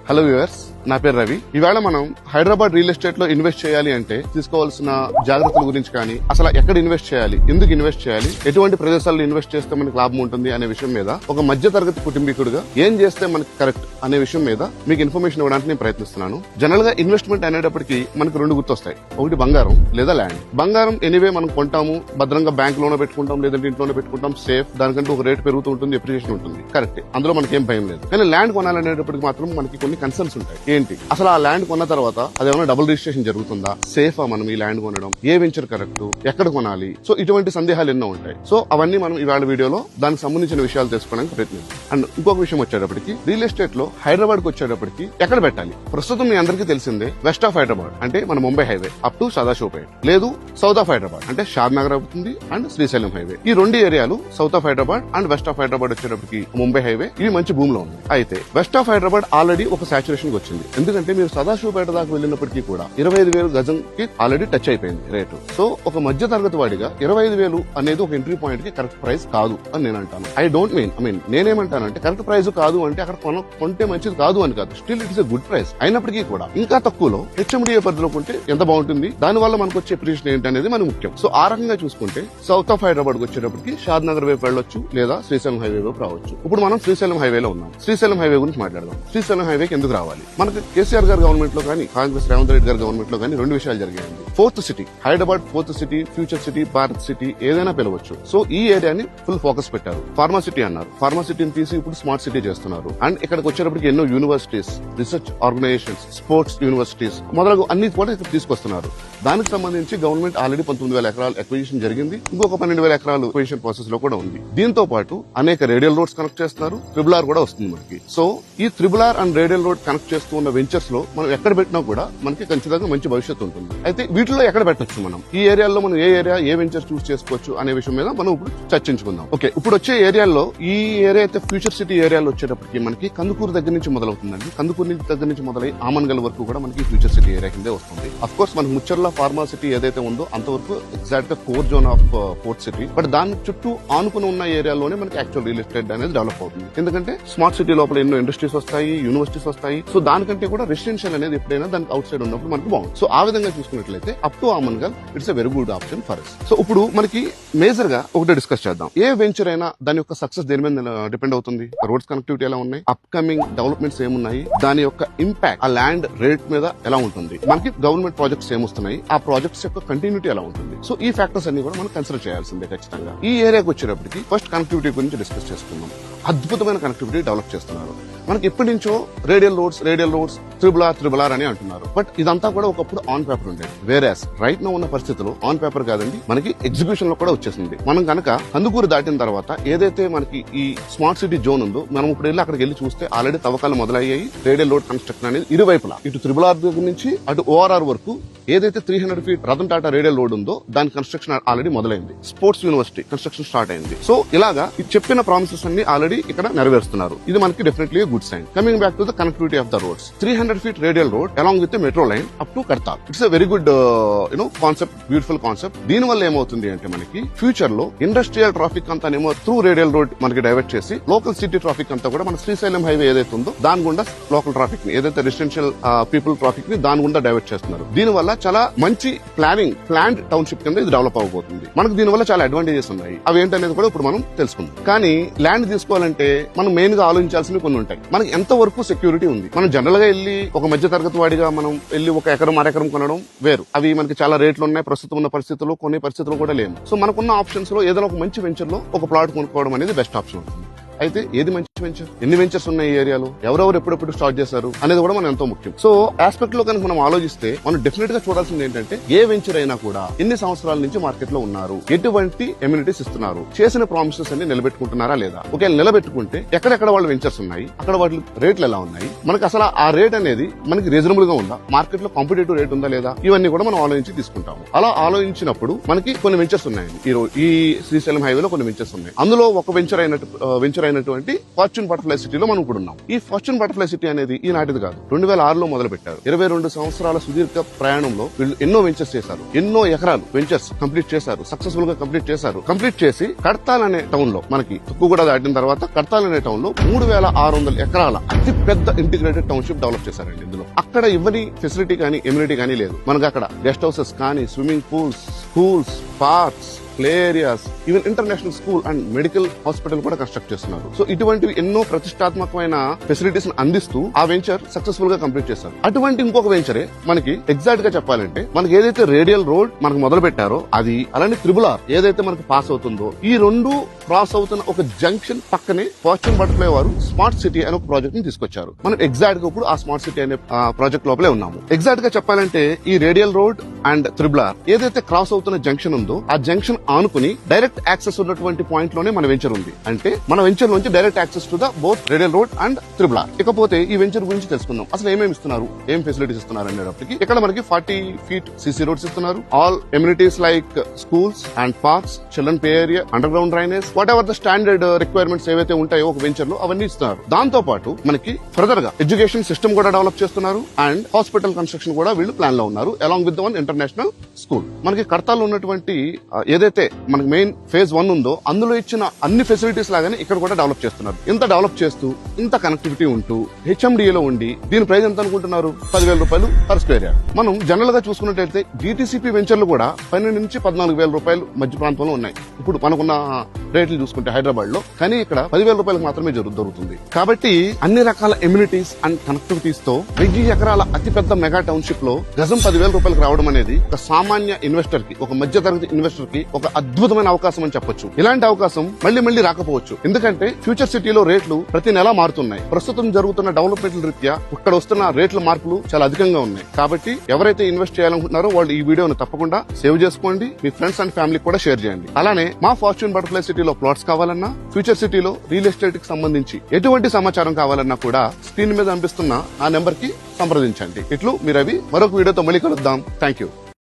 Hello viewers, నా పేరు రవి. ఈవేళ మనం హైదరాబాద్ రియల్ ఎస్టేట్ లో ఇన్వెస్ట్ చేయాలి అంటే తీసుకోవాల్సిన జాగ్రత్తల గురించి కానీ, అసలు ఎక్కడ ఇన్వెస్ట్ చేయాలి, ఎందుకు ఇన్వెస్ట్ చేయాలి, ఎటువంటి ప్రదేశాల్లో ఇన్వెస్ట్ చేస్తే మనకి లాభం ఉంటుంది అనే విషయం మీద ఒక మధ్య తరగతి కుటుంబీకుడుగా ఏం చేస్తే మనకి కరెక్ట్ అనే విషయం మీద మీకు ఇన్ఫర్మేషన్ ఇవ్వడానికి నేను ప్రయత్నిస్తున్నాను. జనరల్ గా ఇన్వెస్ట్మెంట్ అనేటప్పటికి మనకు రెండు గుర్తొస్తాయి. ఒకటి బంగారం లేదా ల్యాండ్. బంగారం ఎనీవే మనం కొంటాము, భద్రంగా బ్యాంక్ లోనే పెట్టుకుంటాం, లేదంటే ఇంట్లోనే పెట్టుకుంటాం, సేఫ్. దానికంటే ఒక రేట్ పెరుగుతూ ఉంటుంది, ఎప్రిసియేషన్ ఉంటుంది, కరెక్ట్. అందులో మనకేం భయం లేదు. కానీ ల్యాండ్ కొనాలనేటప్పటికి మాత్రం మనకి కొన్ని కన్సర్న్స్ ఉంటాయి. ఏంటి అసలు ఆ ల్యాండ్ కొన్న తర్వాత అదేమైనా డబుల్ రిజిస్ట్రేషన్ జరుగుతుందా, సేఫా మనం ఈ ల్యాండ్ కొనడం, ఏ వెంచర్ కరెక్ట్, ఎక్కడ కొనాలి, సో ఇటువంటి సందేహాలు ఎన్నో ఉంటాయి. సో అవన్నీ మనం ఇవాళ వీడియోలో దానికి సంబంధించిన విషయాలు తెలుసుకోవడానికి ప్రయత్నిస్తాం. అండ్ ఇంకొక విషయం వచ్చేటప్పటికి రియల్ ఎస్టేట్ లో హైదరాబాద్ కు వచ్చేటప్పటికి ఎక్కడ పెట్టాలి. ప్రస్తుతం మీ అందరికీ తెలిసిందే, వెస్ట్ ఆఫ్ హైదరాబాద్ అంటే మన Mumbai highway up to Sadasivpet, లేదు సౌత్ ఆఫ్ హైదరాబాద్ అంటే షాద్ నగర్ అవుతుంది అండ్ శ్రీశైలం హైవే. ఈ రెండు ఏరియాలు south of Hyderabad and west of Hyderabad వచ్చేటప్పటికి ముంబై హైవే, ఇవి మంచి భూమిలో ఉంది. అయితే వెస్ట్ ఆఫ్ హైదరాబాద్ ఆల్రెడీ ఒక సాచురేషన్ వచ్చింది. ఎందుకంటే మీరు సదాశివపేట దాకా వెళ్ళినప్పటికీ కూడా 25,000 గజంకి ఆల్రెడీ టచ్ అయిపోయింది రేటు. సో ఒక మధ్య తరగతి వాడిగా 25,000 అనేది ఒక ఎంట్రీ పాయింట్ కి కరెక్ట్ ప్రైస్ కాదు అని నేను అంటాను. ఐ మీన్ నేనేమంటానంటే కరెక్ట్ ప్రైస్ కాదు అంటే అక్కడ కొంటే మంచిది కాదు అని కాదు. Still it is a good price. అయినప్పటికీ కూడా ఇంకా తక్కువలో హెచ్ఎండిఏ పరిధిలో కొంటే ఎంత బాగుంటుంది, దాని వల్ల మనకు వచ్చే అప్రిషియేషన్ ఏంటి అనేది మనకు ముఖ్యం. సో ఆ రకంగా చూసుకుంటే సౌత్ ఆఫ్ హైదరాబాద్ వచ్చేటప్పటికి షాద్ నగర్ వైపు వెళ్ళొచ్చు, లేదా శ్రీశైలం హైవే వైపు రావచ్చు. ఇప్పుడు మనం శ్రీశైలం హైవేలో ఉన్నాం. శ్రీశైలం హైవే గురించి మాట్లాడదాం. శ్రీశైలం హైవేకి ఎందుకు రావాలి? మనకి కేసీఆర్ గారు గవర్నమెంట్ లో కానీ, కాంగ్రెస్ రేవంత్ రెడ్డి గారి గవర్నమెంట్ లో కానీ రెండు విషయాలు జరిగాయండి. Fourth city Hyderabad, fourth city, future city, Bharat city ఏదైనా పిలవచ్చు. సో ఈ ఏరియాని ఫుల్ ఫోకస్ పెట్టారు. ఫార్మా సిటీ అన్నారు. ఫార్మా సిటీని తీసి ఇప్పుడు స్మార్ట్ సిటీ చేస్తున్నారు. అండ్ ఇక్కడికి వచ్చేటప్పటికి ఎన్నో universities, research organisations, sports universities మొదలగు అన్ని కూడా ఇక్కడ తీసుకొస్తున్నారు. దానికి సంబంధించి గవర్నమెంట్ ఆల్రెడీ 19,000 ఎకరాలు ఎక్విజిషన్ జరిగింది. ఇంకొక 12,000 ఎకరాలు ఎక్విజిషన్ ప్రాసెస్ లో కూడా ఉంది. దీంతో పాటు అనేక రేడియల్ రోడ్స్ కనెక్ట్ చేస్తున్నారు. ట్రిబుల్ ఆర్ కూడా వస్తుంది మనకి. సో ఈ triple R and radial road connect చేస్తూ ఉన్న వెంచర్స్ లో మనం ఎక్కడ పెట్టినా కూడా మనకి ఖచ్చితంగా మంచి భవిష్యత్తు ఉంటుంది. అయితే వీటిలో ఎక్కడ పెట్టొచ్చు మనం, ఈ ఏరియాలో మనం ఏ ఏరియా, ఏ వెంచర్ చూస్ చేసుకోవచ్చు అనే విషయం మీద మనం ఇప్పుడు చర్చించుకుందాం. ఓకే, ఇప్పుడు వచ్చే ఏరియాలో ఈ ఏరియా అయితే ఫ్యూచర్ సిటీ ఏరియాలో వచ్చేటప్పటికి మనకి కందుకూరు దగ్గర నుంచి మొదలవుతుందండి. కందుకూరు దగ్గర నుంచి మొదలై ఆమన్గల్ వరకు కూడా మనకి ఫ్యూచర్ సిటీ ఏరియా కిందే వస్తుంది. అఫ్ కోర్స్ మనకి ముచ్చర్ల ఫార్మా సిటీ ఏదైతే ఉందో అంతవరకు ఎగ్జాక్ట్ గా core zone of port city. But దాని చుట్టూ ఆనుకుని ఉన్న ఏరియాలోనే మనకి యాక్చువల్ రియల్ ఎస్టేట్ అనేది డెవలప్ అవుతుంది. ఎందుకంటే స్మార్ట్ సిటీ లోపల ఎన్నో ఇండస్ట్రీస్ వస్తాయి, యూనివర్సిటీస్ వస్తాయి. సో దానికంటే కూడా రెసిడెన్షియల్ అనేది ఎప్పుడైనా దానికి అవుట్ సైడ్ ఉన్నప్పుడు మనకు బాగుంది. సో ఆ విధంగా చూసుకున్నట్లయితే up to Amangal it's a very good option for us. So ఇప్పుడు మనకి మేజర్ గా ఒకటే డిస్కస్ చేద్దాం. ఏ వెంచర్ అయినా దాని యొక్క సక్సెస్ దేని మీద డిపెండ్ అవుతుంది. రోడ్స్ కనెక్టివిటీ ఎలా ఉన్నాయి, అప్ కమింగ్ డెవలప్మెంట్స్ ఏమున్నాయి, దాని యొక్క ఇంపాక్ట్ ఆ ల్యాండ్ రేట్ మీద ఎలా ఉంటుంది, మనకి గవర్నమెంట్ ప్రాజెక్ట్స్ ఏమొస్తున్నాయి, ఆ ప్రాజెక్ట్స్ యొక్క కంటిన్యూటీ ఎలా ఉంటుంది. సో ఈ ఫ్యాక్టర్స్ అన్ని కూడా మనం కన్సిడర్ చేయాల్సిందే ఖచ్చితంగా. ఈ ఏరియాకి వచ్చేటప్పటికి ఫస్ట్ కనెక్టివిటీ గురించి డిస్కస్ చేసుకుందాం. అద్భుతమైన కనెక్టివిటీ డెవలప్ చేస్తున్నారు. మనకి ఎప్పటి నుంచో రేడియల్ రోడ్స్ ట్రిబుల్ ఆర్ అని అంటున్నారు. బట్ ఇదంతా కూడా ఒకప్పుడు ఆన్ పేపర్ ఉండేది. వేరేస్ రైట్ నో ఉన్న పరిస్థితుల్లో ఆన్ పేపర్ కాదండి, మనకి ఎగ్జిక్యూషన్ లో కూడా వచ్చేసింది. మనం కనుక కందుకూరు దాటిన తర్వాత ఏదైతే మనకి ఈ స్మార్ట్ సిటీ జోన్ ఉందో, మనం ఇప్పుడు వెళ్ళి అక్కడికి వెళ్ళి చూస్తే ఆల్రెడీ తవ్వకాలు మొదలయ్యాయి. రేడియల్ రోడ్ కన్స్ట్రక్షన్ అనేది ఇరువైపులా, ఇటు ట్రిబుల్ ఆర్ దగ్గర నుంచి అటు ఓఆర్ఆర్ వరకు ఏదైతే 300 feet Ratan Tata radial road ఉందో దాని కన్స్ట్రక్షన్ ఆల్రెడీ మొదలైంది. స్పోర్ట్స్ యూనివర్సిటీ కన్స్ట్రక్షన్ స్టార్ట్ అయింది. సో ఇలాగా చెప్పిన ప్రామిసెస్ అన్ని ఆల్రెడీ ఇక్కడ నెరవేరుస్తున్నారు. ఇది మనకి definitely good sign. Coming back to the connectivity of the roads, 300 feet radial road along with metro line up to Kadthal. It's a very good concept, beautiful concept. దీని వల్ల ఏమవుతుంది అంటే మనకి ఫ్యూచర్ లో ఇండస్ట్రియల్ ట్రాఫిక్ అంతానేమో త్రూ రేడియల్ రోడ్ మనకి divert చేసి local city traffic అంతా కూడా మన శ్రీశైలం హైవే ఏదైతే ఉందో దాని గుండా లోకల్ ట్రాఫిక్ ని, ఏదైతే రెసిడెన్షియల్ పీపుల్ ట్రాఫిక్ ని దాని గుండా డైవర్ట్ చేస్తున్నారు. దీని వల్ల చాలా మంచి ప్లాన్డ్ టౌన్షిప్ కింద ఇది డెవలప్ అవబోతుంది. మనకు దీని వల్ల చాలా అడ్వాంటేజెస్ ఉన్నాయి. అవి ఏంటనేది కూడా ఇప్పుడు మనం తెలుసుకుందాం. కానీ ల్యాండ్ తీసుకోవాలంటే మనం మెయిన్ గా ఆలోచించాల్సినవి కొన్ని ఉంటాయి. మనకి ఎంత వరకు సెక్యూరిటీ ఉంది. మనం జనరల్ గా వెళ్ళి ఒక మధ్య తరగతి వాడిగా మనం వెళ్ళి ఒక ఎకరం అరెకరం కొనడం వేరు. అవి మనకి చాలా రేట్లు ఉన్నాయి. ప్రస్తుతం ఉన్న పరిస్థితుల్లో కొన్ని పరిస్థితులు కూడా లేవు. సో మనకున్న ఆప్షన్స్ లో ఏదైనా ఒక మంచి వెంచర్ లో ఒక ప్లాట్ కొనుక్కోవడం అనేది బెస్ట్ ఆప్షన్ ఉంటుంది. అయితే ఏది మంచి వెంచర్, ఎన్ని వెంచర్స్ ఉన్నాయి ఈ ఏరియాలో, ఎవరెవరు ఎప్పుడెప్పుడు స్టార్ట్ చేశారు అనేది కూడా మనం ఎంతో ముఖ్యం. సో ఆస్పెక్ట్ లో కనుక మనం ఆలోచిస్తే మనం డెఫినెట్ గా చూడాల్సింది ఏంటంటే ఏ వెంచర్ అయినా కూడా ఎన్ని సంవత్సరాల నుంచి మార్కెట్ లో ఉన్నారు, ఎటువంటి ఎమ్యూనిటీస్ ఇస్తున్నారు, చేసిన ప్రామిసెస్ అన్ని నిలబెట్టుకుంటున్నారా లేదా, ఒకవేళ నిలబెట్టుకుంటే ఎక్కడెక్కడ వాళ్ళు వెంచర్స్ ఉన్నాయి, అక్కడ వాటి రేట్లు ఎలా ఉన్నాయి, మనకి అసలు ఆ రేట్ అనేది మనకి రీజనబుల్ గా ఉందా, మార్కెట్ లో కాంపిటేటివ్ రేట్ ఉందా లేదా, ఇవన్నీ కూడా మనం ఆలోచించి తీసుకుంటాము. అలా ఆలోచించినప్పుడు మనకి కొన్ని వెంచర్స్ ఉన్నాయండి. ఈ శ్రీశైలం హైవేలో కొన్ని వెంచర్స్ ఉన్నాయి. అందులో ఒక వెంచర్ అయినటువంటి ఫార్చ్యూన్ బటర్ఫ్లై సిటీలో మనం ఇప్పుడు ఉన్నాం. ఈ ఫార్చ్యూన్ బటర్ఫ్లై సిటీ అనేది ఈనాటిది కాదు, 2006లో మొదలు పెట్టారు. 22 సంవత్సరాల సుదీర్ఘ ప్రయాణంలో వీళ్ళు ఎన్నో వెంచర్స్ చేశారు, ఎన్నో ఎకరాలు వెంచర్స్ కంప్లీట్ చేశారు, సక్సెస్ఫుల్ గా కంప్లీట్ చేశారు. కంప్లీట్ చేసి కడతాల్ అనే టౌన్ లో, మనకి తుక్కుగూడ దాటిన తర్వాత కడతాల్ అనే టౌన్ లో 3600 ఎకరాల అతి పెద్ద ఇంటిగ్రేటెడ్ టౌన్షిప్ డెవలప్ చేశారండి. ఇందులో అక్కడ ఇవ్వని ఫెసిలిటీ కానీ ఎమ్యూనిటీ కానీ లేదు. మనకు అక్కడ గెస్ట్ హౌసెస్ కానీ, swimming pools, schools, parks, play areas, even international school and medical hospital కూడా కన్స్ట్రక్ట్ చేస్తున్నారు. సో ఇటువంటివి ఎన్నో ప్రతిష్టాత్మకమైన ఫెసిలిటీస్ అందిస్తూ ఆ వెంచర్ సక్సెస్ఫుల్ గా కంప్లీట్ చేస్తారు. అటువంటి ఇంకొక వెంచరే మనకి ఎగ్జాక్ట్ గా చెప్పాలంటే, మనకి ఏదైతే రేడియల్ రోడ్ మనకు మొదలు పెట్టారో అది, అలానే త్రిబుల్ ఆర్ ఏదైతే మనకు పాస్ అవుతుందో, ఈ రెండు క్రాస్ అవుతున్న ఒక జంక్షన్ పక్కనే ఫార్చ్యూన్ బటర్ఫ్లై వారు స్మార్ట్ సిటీ అనే ఒక ప్రాజెక్ట్ ని తీసుకొచ్చారు. మనం ఎగ్జాక్ట్ గా ఇప్పుడు ఆ స్మార్ట్ సిటీ అనే ప్రాజెక్ట్ లోపలే ఉన్నాము. ఎగ్జాక్ట్ గా చెప్పాలంటే ఈ radial road and triple R ఏదైతే క్రాస్ అవుతున్న జంక్షన్ ఉందో, ఆ జంక్షన్ ఆనుకుని డైరెక్ట్ యాక్సెస్ ఉన్నటువంటి పాయింట్ లోనే మన వెంచర్ ఉంది. అంటే మన వెంచర్ నుంచి direct access to the both radial road and triple R. ఇకపోతే ఈ వెంచర్ గురించి తెలుసుకుందాం. అసలు ఏమేమి ఇస్తున్నారు, ఏం ఫెసిలిటీస్ ఇస్తున్నారు అనేటప్పటికి, ఇక్కడ మనకి 40 feet CC రోడ్స్ ఇస్తున్నారు. All amenities like schools and parks, children play area, under ground drainage, what ever the standard requirements ఏవైతే ఉంటాయో ఒక వెంచర్ లో అవన్నీ ఇస్తున్నారు. దాంతో పాటు మనకి ఫర్దర్ గా ఎడ్యుకేషన్ సిస్టమ్ కూడా డెవలప్ చేస్తున్నారు అండ్ హాస్పిటల్ కన్స్ట్రక్షన్ కూడా వీళ్ళు ప్లాన్ లో ఉన్నారు, along with one international school. మనకి కడతాల్లో ఉన్నటువంటి ఏదైతే మనకి మెయిన్ ఫేజ్ 1 ఉందో అందులో ఇచ్చిన అన్ని ఫెసిలిటీస్ లాగానే ఇక్కడ కూడా డెవలప్ చేస్తున్నారు. ఇంత డెవలప్ చేస్తూ ఇంత కనెక్టివిటీ ఉంటూ HMDA లో ఉండి దీని ప్రైస్ ఎంత అనుకుంటున్నారు? 10,000 రూపాయలు పర్ స్క్వేర్ యార్డ్. మనం జనరల్ గా చూసుకున్నట్లయితే GTCP వెంచర్లు కూడా 12 నుంచి 14,000 రూపాయలు మధ్య ప్రాంతంలో ఉన్నాయి. ఇప్పుడు మనకున్న రేట్లు చూసుకుంటే హైదరాబాద్ లో, కానీ ఇక్కడ 10,000 రూపాయలకు మాత్రమే దొరుకుతుంది. కాబట్టి అన్ని రకాల ఎమ్యూనిటీస్ అండ్ కనెక్టివిటీస్ తో 1000 ఎకరాల అతిపెద్ద మెగా టౌన్షిప్ లో గజం 10,000 రూపాయలకు రావడం అనేది ఒక సామాన్య ఇన్వెస్టర్ కి, ఒక మధ్య తరగతి ఇన్వెస్టర్ కి ఒక అద్భుతమైన అవకాశం అని చెప్పొచ్చు. ఇలాంటి అవకాశం మళ్ళీ రాకపోవచ్చు, ఎందుకంటే ఫ్యూచర్ సిటీలో రేట్లు ప్రతి నెల మారుతున్నాయి. ప్రస్తుతం జరుగుతున్న డెవలప్మెంట్ రీత్యా ఇక్కడ వస్తున్న రేట్ల మార్పులు చాలా అధికంగా ఉన్నాయి. కాబట్టి ఎవరైతే ఇన్వెస్ట్ చేయాలనుకుంటున్నారో వాళ్ళు ఈ వీడియోను తప్పకుండా సేవ్ చేసుకోండి, మీ ఫ్రెండ్స్ అండ్ ఫ్యామిలీ కూడా షేర్ చేయండి. అలానే మా ఫార్చ్యూన్ బటర్ఫ్లై సిటీలో ప్లాట్స్ కావాలన్నా, ఫ్యూచర్ సిటీలో రియల్ ఎస్టేట్ కి సంబంధించి ఎటువంటి సమాచారం కావాలన్నా కూడా స్క్రీన్ మీద అనిపిస్తున్న ఆ నెంబర్ కి సంప్రదించండి. ఇట్లు మీ రవి. మరొక వీడియోతో మళ్ళీ కలుద్దాం. Thank you.